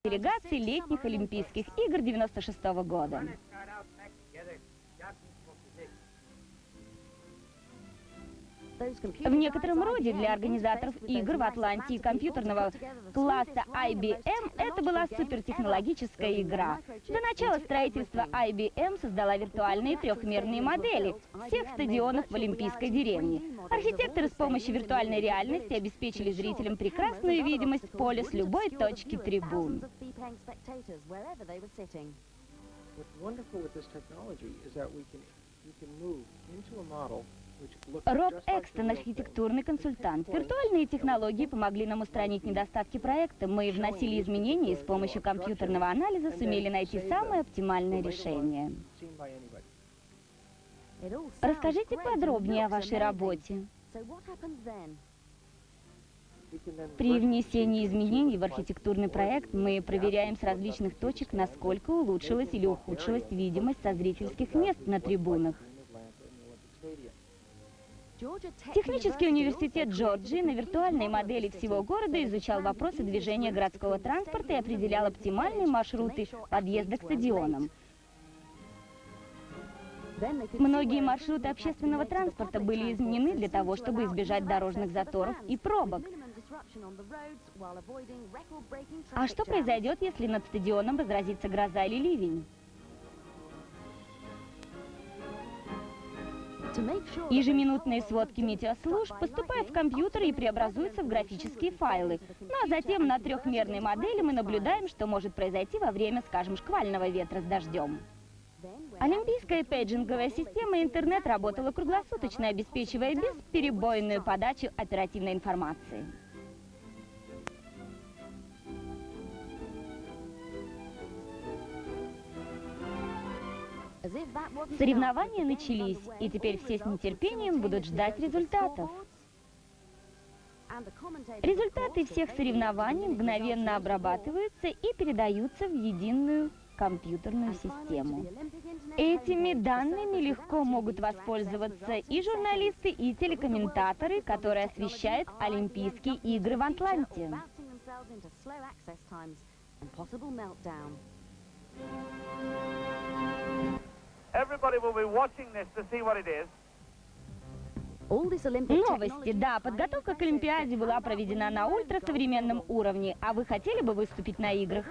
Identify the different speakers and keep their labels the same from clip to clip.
Speaker 1: делегаций летних Олимпийских игр 96 года. В некотором роде для организаторов игр в Атланте и компьютерного класса IBM это была супертехнологическая игра. До начала строительства IBM создала виртуальные трехмерные модели всех стадионов в Олимпийской деревне. Архитекторы с помощью виртуальной реальности обеспечили зрителям прекрасную видимость поля с любой точки трибун. Роб Экстон, архитектурный консультант. Виртуальные технологии помогли нам устранить недостатки проекта. Мы вносили изменения и с помощью компьютерного анализа сумели найти самое оптимальное решение. Расскажите подробнее о вашей работе. При внесении изменений в архитектурный проект мы проверяем с различных точек, насколько улучшилась или ухудшилась видимость со зрительских мест на трибунах. Технический университет Джорджии на виртуальной модели всего города изучал вопросы движения городского транспорта и определял оптимальные маршруты подъезда к стадионам. Многие маршруты общественного транспорта были изменены для того, чтобы избежать дорожных заторов и пробок. А что произойдет, если над стадионом разразится гроза или ливень? Ежеминутные сводки метеослужб поступают в компьютер и преобразуются в графические файлы. Ну а затем на трехмерной модели мы наблюдаем, что может произойти во время, скажем, шквального ветра с дождем. Олимпийская пейджинговая система интернет работала круглосуточно, обеспечивая бесперебойную подачу оперативной информации. Соревнования начались, и теперь все с нетерпением будут ждать результатов. Результаты всех соревнований мгновенно обрабатываются и передаются в единую компьютерную систему. Этими данными легко могут воспользоваться и журналисты, и телекомментаторы, которые освещают Олимпийские игры в Атланте. Новости. Да, подготовка к Олимпиаде была проведена на ультрасовременном уровне. А вы хотели бы выступить на играх?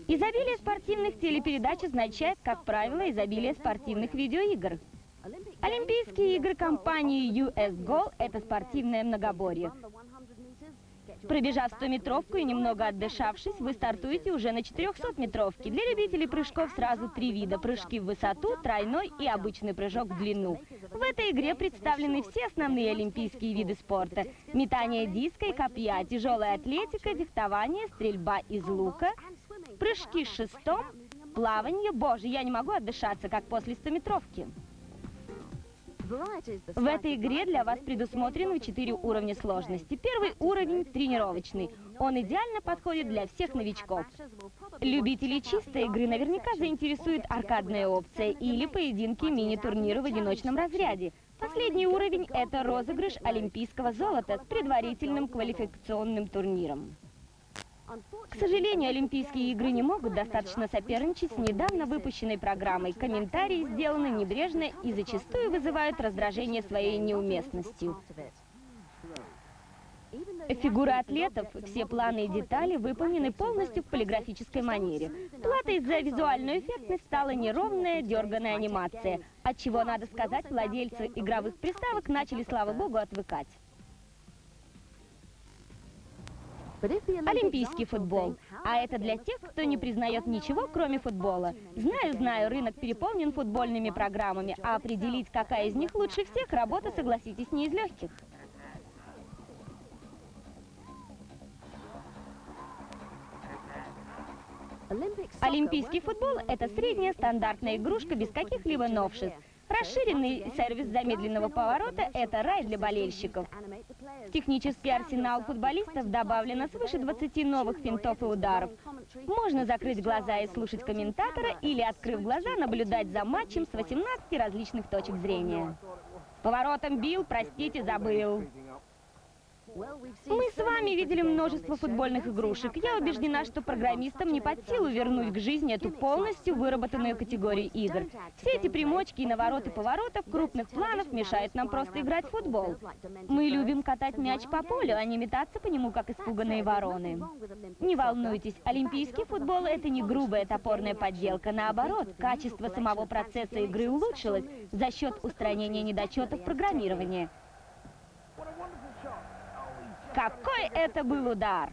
Speaker 1: Изобилие спортивных телепередач означает, как правило, изобилие спортивных видеоигр. Олимпийские игры компании US Gold – это спортивное многоборье. Пробежав 100-метровку и немного отдышавшись, вы стартуете уже на 400-метровке. Для любителей прыжков сразу 3 вида: прыжки в высоту, тройной и обычный прыжок в длину. В этой игре представлены все основные олимпийские виды спорта: метание диска и копья, тяжелая атлетика, фехтование, стрельба из лука, прыжки с шестом, плавание. Боже, я не могу отдышаться, как после 100-метровки. В этой игре для вас предусмотрены 4 уровня сложности. Первый уровень – тренировочный. Он идеально подходит для всех новичков. Любителей чистой игры наверняка заинтересует аркадная опция или поединки мини-турнира в одиночном разряде. Последний уровень – это розыгрыш олимпийского золота с предварительным квалификационным турниром. К сожалению, Олимпийские игры не могут достаточно соперничать с недавно выпущенной программой. Комментарии сделаны небрежно и зачастую вызывают раздражение своей неуместностью. Фигуры атлетов, все планы и детали выполнены полностью в полиграфической манере. Платой за визуальную эффектность стала неровная, дерганая анимация, от чего, надо сказать, владельцы игровых приставок начали, слава богу, отвыкать. Олимпийский футбол. А это для тех, кто не признает ничего, кроме футбола. Знаю, рынок переполнен футбольными программами, а определить, какая из них лучше всех, работа, согласитесь, не из легких. Олимпийский футбол – это средняя стандартная игрушка без каких-либо новшеств. Расширенный сервис замедленного поворота – это рай для болельщиков. В технический арсенал футболистов добавлено свыше 20 новых финтов и ударов. Можно закрыть глаза и слушать комментатора, или, открыв глаза, наблюдать за матчем с 18 различных точек зрения. Поворотом бил, простите, забыл. Мы с вами видели множество футбольных игрушек. Я убеждена, что программистам не под силу вернуть к жизни эту полностью выработанную категорию игр. Все эти примочки и навороты поворотов крупных планов мешают нам просто играть в футбол. Мы любим катать мяч по полю, а не метаться по нему, как испуганные вороны. Не волнуйтесь, олимпийский футбол — это не грубая топорная подделка. Наоборот, качество самого процесса игры улучшилось за счет устранения недочетов программирования. Какой это был удар!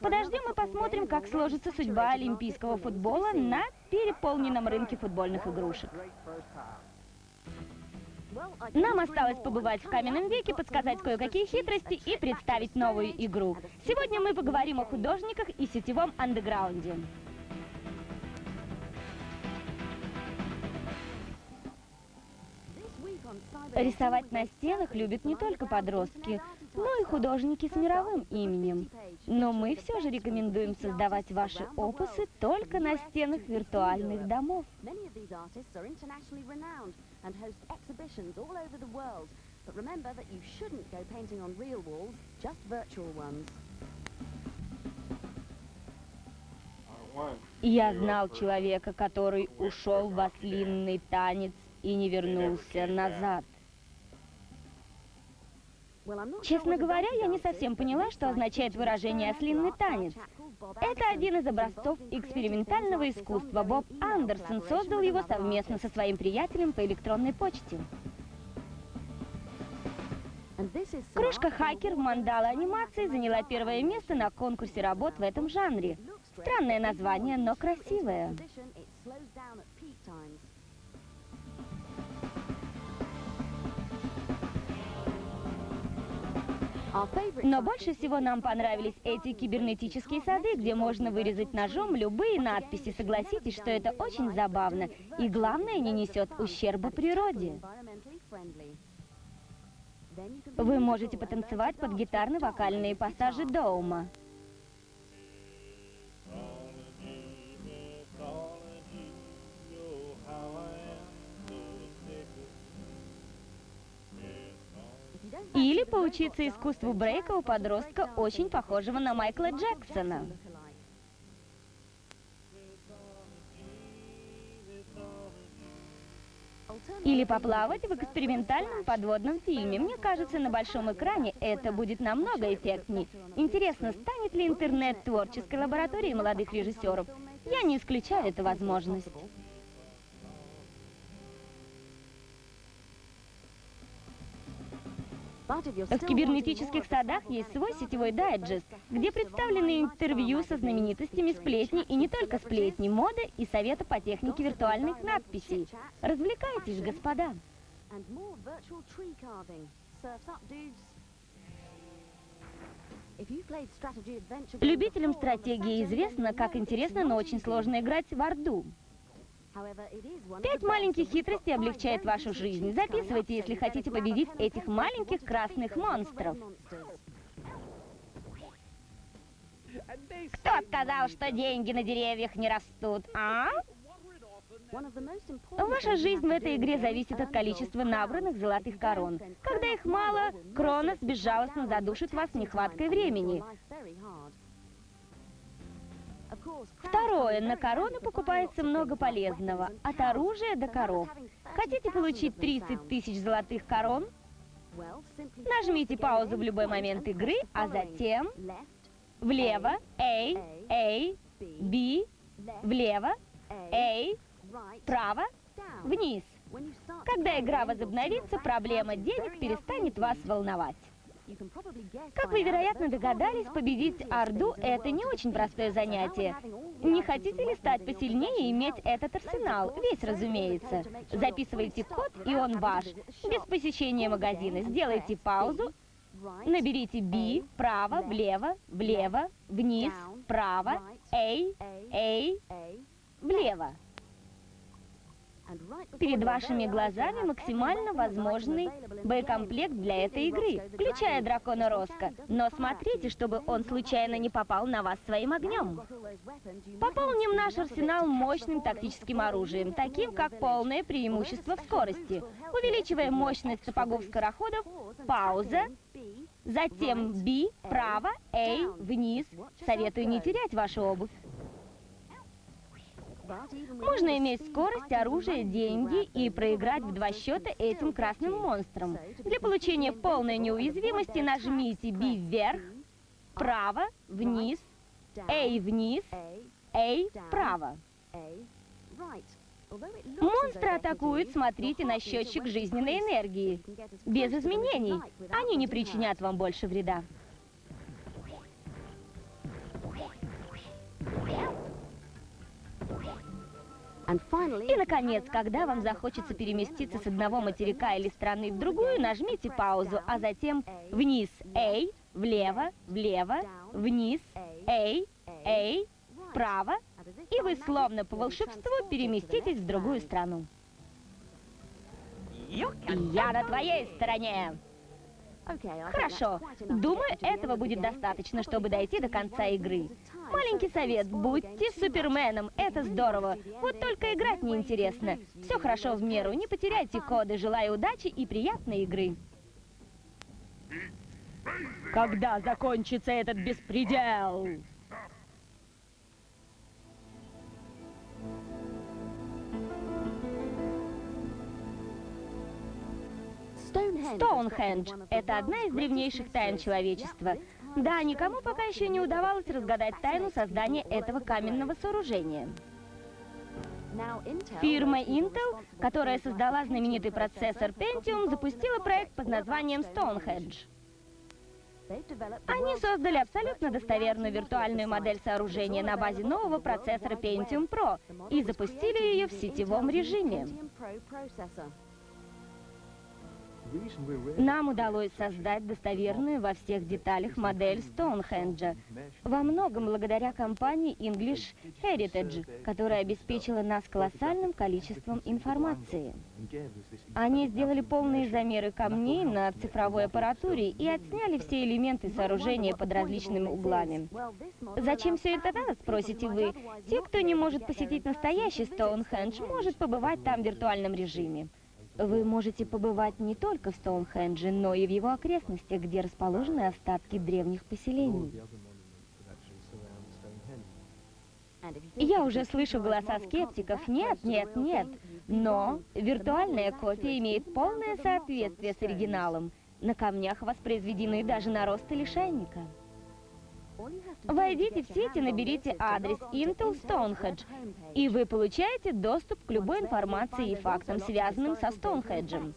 Speaker 1: Подождем и посмотрим, как сложится судьба олимпийского футбола на переполненном рынке футбольных игрушек. Нам осталось побывать в каменном веке, подсказать кое-какие хитрости и представить новую игру. Сегодня мы поговорим о художниках и сетевом андеграунде. Рисовать на стенах любят не только подростки, но и художники с мировым именем. Но мы все же рекомендуем создавать ваши опусы только на стенах виртуальных домов. Я знал человека, который ушел в ослинный танец и не вернулся назад. Честно говоря, я не совсем поняла, что означает выражение «ослинный танец». Это один из образцов экспериментального искусства. Боб Андерсон создал его совместно со своим приятелем по электронной почте. Кружка «Хакер» в мандала анимации заняла первое место на конкурсе работ в этом жанре. Странное название, но красивое. Но больше всего нам понравились эти кибернетические сады, где можно вырезать ножом любые надписи. Согласитесь, что это очень забавно. И главное, не несет ущерба природе. Вы можете потанцевать под гитарно-вокальные пассажи Доума. Или поучиться искусству брейка у подростка, очень похожего на Майкла Джексона. Или поплавать в экспериментальном подводном фильме. Мне кажется, на большом экране это будет намного эффектнее. Интересно, станет ли интернет творческой лабораторией молодых режиссеров? Я не исключаю эту возможность. В кибернетических садах есть свой сетевой дайджест, где представлены интервью со знаменитостями, сплетни и не только сплетни, моды и советы по технике виртуальных надписей. Развлекайтесь, господа! Любителям стратегии известно, как интересно, но очень сложно играть в Орду. 5 маленьких хитростей облегчает вашу жизнь. Записывайте, если хотите победить этих маленьких красных монстров. Кто сказал, что деньги на деревьях не растут, а? Ваша жизнь в этой игре зависит от количества набранных золотых корон. Когда их мало, Кронос безжалостно задушит вас нехваткой времени. Второе. На корону покупается много полезного. От оружия до коров. Хотите получить 30 тысяч золотых корон? Нажмите паузу в любой момент игры, а затем влево, A, B, влево, A, вправо, вниз. Когда игра возобновится, проблема денег перестанет вас волновать. Как вы, вероятно, догадались, победить Орду — это не очень простое занятие. Не хотите ли стать посильнее и иметь этот арсенал? Весь, разумеется. Записывайте код, и он ваш. Без посещения магазина. Сделайте паузу. Наберите B, вправо, влево, влево, вниз, вправо, A, влево. Перед вашими глазами максимально возможный боекомплект для этой игры, включая дракона Роско. Но смотрите, чтобы он случайно не попал на вас своим огнем. Пополним наш арсенал мощным тактическим оружием, таким как полное преимущество в скорости. Увеличивая мощность сапогов скороходов, пауза, Затем B вправо, A вниз. Советую не терять вашу обувь. Можно иметь скорость, оружие, деньги и проиграть в 2 счета этим красным монстрам. Для получения полной неуязвимости нажмите B вверх, вправо, вниз, A вниз, A вправо. Монстры атакуют, смотрите на счетчик жизненной энергии. Без изменений. Они не причинят вам больше вреда. И, наконец, когда вам захочется переместиться с одного материка или страны в другую, нажмите паузу, а затем вниз A, влево, влево, вниз A, вправо, и вы словно по волшебству переместитесь в другую страну. Я на твоей стороне! Хорошо. Думаю, этого будет достаточно, чтобы дойти до конца игры. Маленький совет. Будьте Суперменом. Это здорово. Вот только играть неинтересно. Все хорошо в меру. Не потеряйте коды. Желаю удачи и приятной игры. Когда закончится этот беспредел? Стоунхендж – это одна из древнейших тайн человечества. Да, никому пока еще не удавалось разгадать тайну создания этого каменного сооружения. Фирма Intel, которая создала знаменитый процессор Pentium, запустила проект под названием Стоунхендж. Они создали абсолютно достоверную виртуальную модель сооружения на базе нового процессора Pentium Pro и запустили ее в сетевом режиме. Нам удалось создать достоверную во всех деталях модель Стоунхенджа, во многом благодаря компании English Heritage, которая обеспечила нас колоссальным количеством информации. Они сделали полные замеры камней на цифровой аппаратуре и отсняли все элементы сооружения под различными углами. Зачем все это надо, спросите вы? Те, кто не может посетить настоящий Стоунхендж, может побывать там в виртуальном режиме. Вы можете побывать не только в Стоунхендже, но и в его окрестностях, где расположены остатки древних поселений. Я уже слышу голоса скептиков. Нет, нет, нет. Но виртуальная копия имеет полное соответствие с оригиналом. На камнях воспроизведены даже наросты лишайника. Войдите в сеть и наберите адрес Intel Stonehenge, и вы получаете доступ к любой информации и фактам, связанным со Стоунхенджем.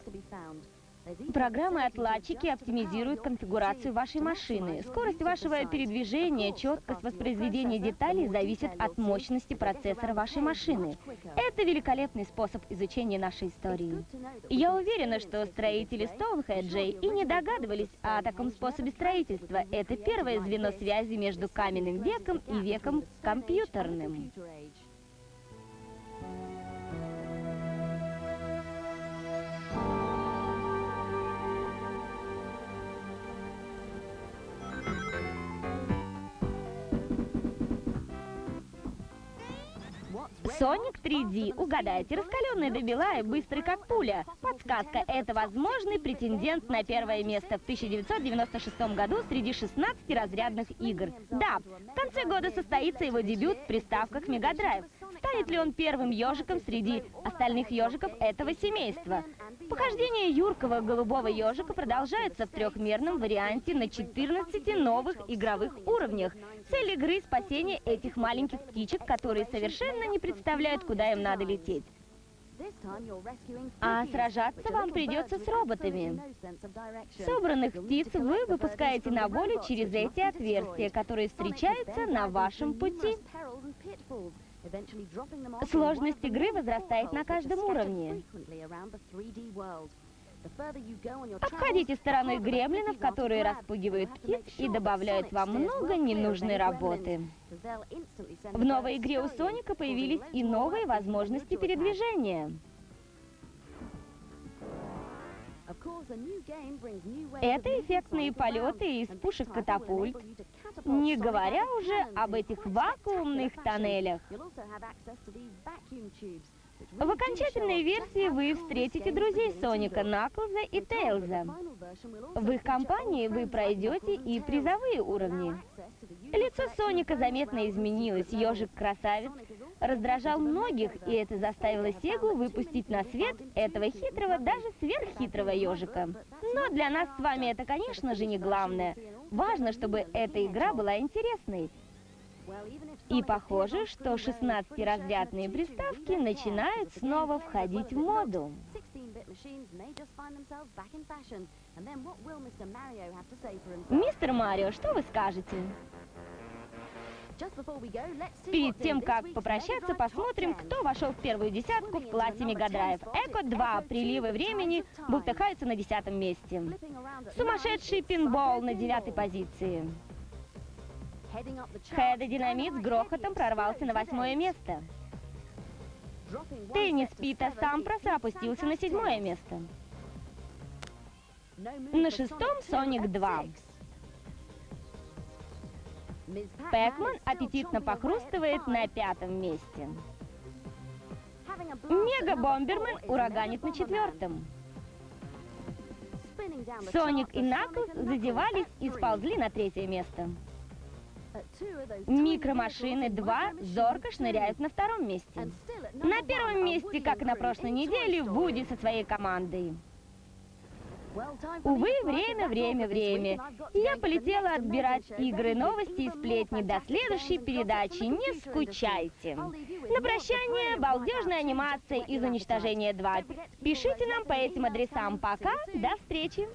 Speaker 1: Программы-отладчики оптимизируют конфигурацию вашей машины. Скорость вашего передвижения, четкость воспроизведения деталей зависит от мощности процессора вашей машины. Это великолепный способ изучения нашей истории. Я уверена, что строители Стоунхенджа и не догадывались о таком способе строительства. Это первое звено связи между каменным веком и веком компьютерным. Sonic 3D. Угадайте, раскаленный до бела и быстрый как пуля. Подсказка. Это возможный претендент на первое место в 1996 году среди 16 разрядных игр. Да, в конце года состоится его дебют в приставках Mega Drive. Станет ли он первым ежиком среди остальных ежиков этого семейства? Похождение юркого голубого ежика продолжается в трехмерном варианте на 14 новых игровых уровнях. Цель игры — спасение этих маленьких птичек, которые совершенно не представляют, куда им надо лететь. А сражаться вам придется с роботами. Собранных птиц вы выпускаете на волю через эти отверстия, которые встречаются на вашем пути. Сложность игры возрастает на каждом уровне. Обходите стороной гремлинов, которые распугивают птиц и добавляют вам много ненужной работы. В новой игре у Соника появились и новые возможности передвижения. Это эффектные полеты из пушек-катапульт, не говоря уже об этих вакуумных тоннелях. В окончательной версии вы встретите друзей Соника, Наклза и Тейлза. В их компании вы пройдете и призовые уровни. Лицо Соника заметно изменилось, ежик-красавец раздражал многих, и это заставило Сегу выпустить на свет этого хитрого, даже сверххитрого ежика. Но для нас с вами это, конечно же, не главное. Важно, чтобы эта игра была интересной. И похоже, что 16-разрядные приставки начинают снова входить в моду. Мистер Марио, что вы скажете? Перед тем, как попрощаться, посмотрим, кто вошел в первую десятку в классе Мегадрайв. Эко 2. Приливы времени бултыхаются на 10-м месте. Сумасшедший пинбол на 9-й позиции. Хэда Динамит с грохотом прорвался на 8-е место. Теннис Пита Сампрос опустился на 7-е место. На 6-м Соник 2. Пэкман аппетитно похрустывает на 5-м месте. Мега Бомбермен ураганит на 4-м. Соник и Наклз зазевались и сползли на 3-е место. Микромашины 2 зорко шныряют на 2-м месте. На 1-м месте, как на прошлой неделе, Вуди со своей командой. Увы, время. Я полетела отбирать игры, новости и сплетни. До следующей передачи. Не скучайте. На прощание балдежная анимация из Уничтожения 2. Пишите нам по этим адресам. Пока, до встречи.